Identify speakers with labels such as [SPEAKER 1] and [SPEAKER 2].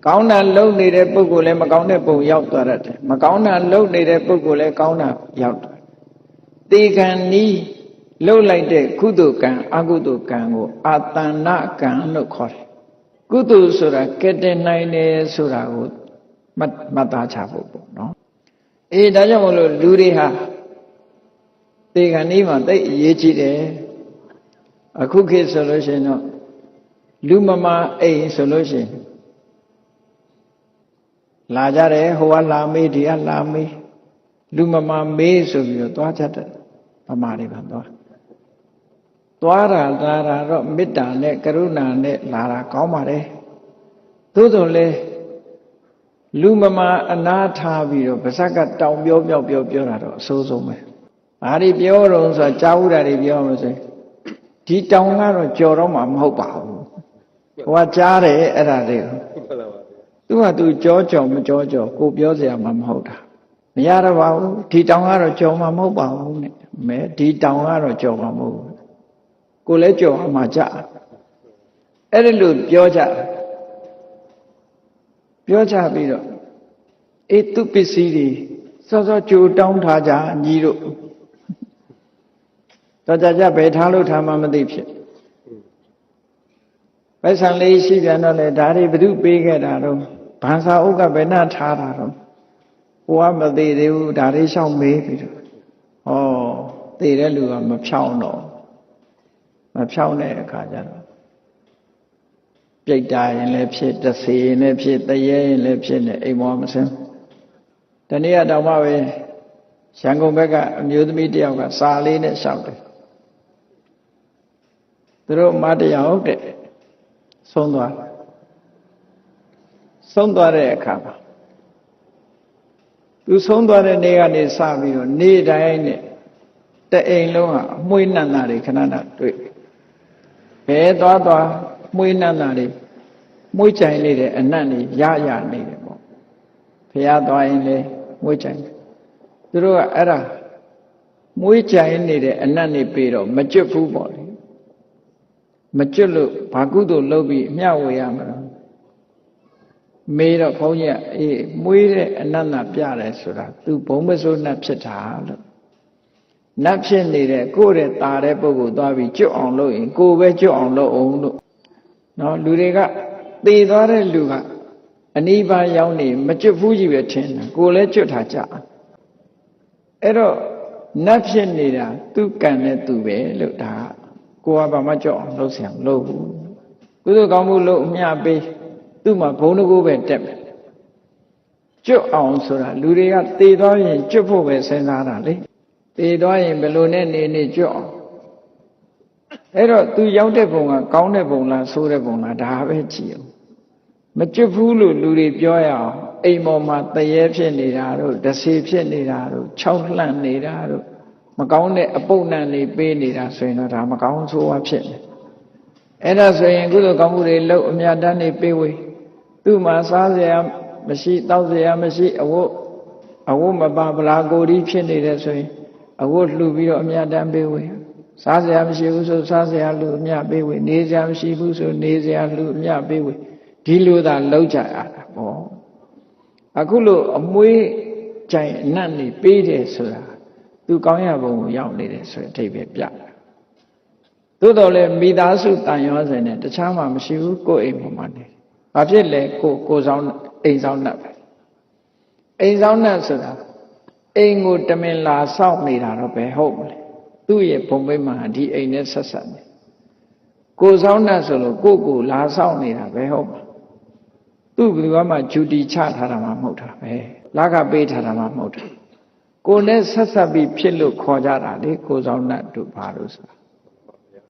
[SPEAKER 1] ကောင်းတာလုပ်နေတဲ့ပုဂ္ဂိုလ်လည်းမကောင်းတဲ့ပုံရောက်သွားတယ်မကောင်းတာလုပ်နေတဲ့ပုဂ္ဂိုလ်လည်းကောင်းတာရောက်သွားတေကံနီးလှုပ်လိုက်တဲ့ကုသိုလ်ကံအကုသိုလ်ကံကိုအာတဏ္ဏကံလို့ခေါ်တယ်ကုသိုလ်ဆိုတာကဲတင်နိုင်တယ်ဆိုတာကိုမှတ်သားချဖို့ပေါ့နော်အေးဒါကြောင့်မလို့လူတွေဟာတေကံနီးမှာသိအရေးကြီးတယ်အခုခေတ်ဆိုလို့ရှိရင်တော့လူမမာအိမ်ဆိုလို့ရှိရင်လာကြတယ်ဟိုကလာမေးဒီကလာမေးလူမမာမေးဆိုပြီးတော့သွားကြတယ်ဗမာတွေပါသွားတာလာတာတော့မေတ္တာနဲ့ကရုဏာနဲ့လာတာကောင်းပါတယ်သို့တော်လည်းလူမမာအနာထားပြီးတော့ပါဇက်ကတောင်ပြောတာတော့အဆိုးဆုံးပဲဘာတွေပြောတော့ဆိုကြားဥတာတွေပြောမှဆိုဒီတောင်ကတော့ကြော်တော့မှမဟုတ်ပါဘူးဟိုကကြားတယ်အဲ့ဒါတွေကိုသူကသူကြောမကြောကိုပြောစရာမှမဟုတ်တာမရတော့ပါဘူးဒီတောင်ကတော့ကြော်မှမဟုတ်ပါဘူးနဲ့မဲဒီတောင်ကတော့ကြော်မှမဟုတ်ဘူးကိုလည်းကြော်မှကြအဲ့ဒီလိုပြောကြပြီးတော့အေးသူပစ္စည်းတွေစောစောကြိုတောင်းထားကြညီတို့တော့ကြဘယ်ထားလို့ထားမှမသိဖြစ်ပိုက်ဆံလေးရှိပြန်တော့လေဒါတွေဘု து ပေးခဲ့တာတော့ဘာသာဥက္ကဘယ်နှထားတာတော့ဟိုကမသိသေးဘူးဒါတွေရှောက်မေးပြီးတော့ဩသိတဲ့လူကမဖြောင်းတော့မဖြောင်းတဲ့အခါကျတော့ပြိတ္တာရင်လည်းဖြစ်တဆေရင်လည်းဖြစ်တရေရင်လည်းဖြစ်နေအိမ်မောမစင်းတနေ့ကတော့မှပဲရန်ကုန်ဘက်ကအမျိုးသမီးတယောက်ကစာလေးနဲ့ရှောက်တယ်သူတို့မတရားဟုတ်တဲ့ဆုံးသွားတဲ့အခါမှာသူဆုံးသွားတဲ့နေ့ကနေစပြီးတော့နေ့တိုင်းနဲ့တအိမ်လုံးဟာအမွှေးနှံ့တာတွေခဏခဏတွေ့ဘယ်သွားမွှေးနှံ့တာတွေမွှေးကြိုင်နေတဲ့အနံ့တွေရနေတယ်ပေါ့ဘုရားသွားရင်လေမွှေးကြိုင်သူတို့ကအဲ့ဒါမွှေးကြိုင်နေတဲ့အနံ့တွေပြီးတော့မကျွတ်ဘူးပေါ့လေမကျွတ်လို့ဘာကုသိုလ်လုပ်ပြီးအမျှဝေရမှာတော့မေးတော့ဘုန်းကြီးကအေးမွေးတဲ့အနန္တပြတယ်ဆိုတာသူဘုံမစိုးနှက်ဖြစ်တာလို့နတ်ဖြစ်နေတဲ့ကိုယ့်ရဲ့ตาတဲ့ပုဂ္ဂိုလ်သွားပြီးကျွတ်အောင်လုပ်ရင်ကိုယ်ပဲကျွတ်အောင်လုပ်အောင်လို့နော်လူတွေကသေသွားတဲ့လူကအနိဗ္ဗာန်ရောက်နေမကျွတ်ဘူးကြီးပဲထင်တယ်ကိုယ်လည်းကျွတ်ထားကြအဲ့တော့နတ်ဖြစ်နေတာသူကံနဲ့သူပဲလို့ဒါကိုယ်ကဘာမှကြောက်အောင်လုပ်ဆရာမလုပ်ဘူးကုသိုလ်ကောင်းမှုလုပ်အမျှပေးသူ့မှာဘုံတကူပဲတက်မယ်ကျွတ်အောင်ဆိုတာလူတွေကသေသွားရင်ကျွတ်ဖို့ပဲစဉ်းစားတာလေသေသွားရင်ဘယ်လိုနဲ့နေကျွတ်အောင်အဲ့တော့သူရောက်တဲ့ဘုံကကောင်းတဲ့ဘုံလားဆိုးတဲ့ဘုံလားဒါပဲကြည့်အောင်မကျွတ်ဘူးလို့လူတွေပြောရအောင်အိမ်ပေါ်မှာတရေဖြစ်နေတာတို့တဆေဖြစ်နေတာတို့ခြောက်လှန့်နေတာတို့မကောင်းတဲ့အပုပ်နှံတွေပေးနေတာဆိုရင်တော့ဒါမကောင်းဆိုးဝါးဖြစ်နေအဲ့ဒါဆိုရင်ကုသိုလ်ကောင်းမှုတွေလုပ်အမြတ်တမ်းတွေပေးဝေသူ့မှာစားစရာမရှိတောက်စရာမရှိအဝတ်မပါဗလာကိုဒီဖြစ်နေတယ်ဆိုရင်အဝတ်လှူပြီးတော့အမြတ်တမ်းပေးဝေစားစရာမရှိဘူးဆိုစားစရာလှူအမြတ်ပေးဝေနေစရာမရှိဘူးဆိုနေစရာလှူအမြတ်ပေးဝေဒီလိုသာလုပ်ကြရတာပေါ့အခုလို့အမွေးကြိုင်အနတ်နေပေးတယ်ဆိုတာသူကောင်းရဘုံကိုရောက်နေတယ်ဆိုတဲ့အဓိပ္ပာယ်ပြတာသို့တော်လည်းမိသားစုတန်ရောစင်နဲ့တခြားမှမရှိဘူးကိုယ်အိမ်ပေါ်မှာနေဘာဖြစ်လဲကိုဆောင်အိမ်ဆောင်နှက်ပဲအိမ်ဆောင်နှက်ဆိုတာအိမ်ကိုတမင်လာစောင့်နေတာတော့ဘယ်ဟုတ်မလဲသူ့ရဲ့ဘုံဘိမှန်ဒီအိမ်နဲ့ဆက်ဆက်နေကိုဆောင်နှက်ဆိုလို့ကိုလာစောင့်နေတာဘယ်ဟုတ်မလဲသူ့ဘယ်သူမှဂျူတီချထားတာမှမဟုတ်တာပဲလကပေးထားတာမှမဟုတ်တာကိုနဲ့ဆက်ဆက်ပြီးဖြစ်လို့ခေါ်ကြတာလေကိုဆောင်နှက်တို့ဘာလို့ဆိုတာ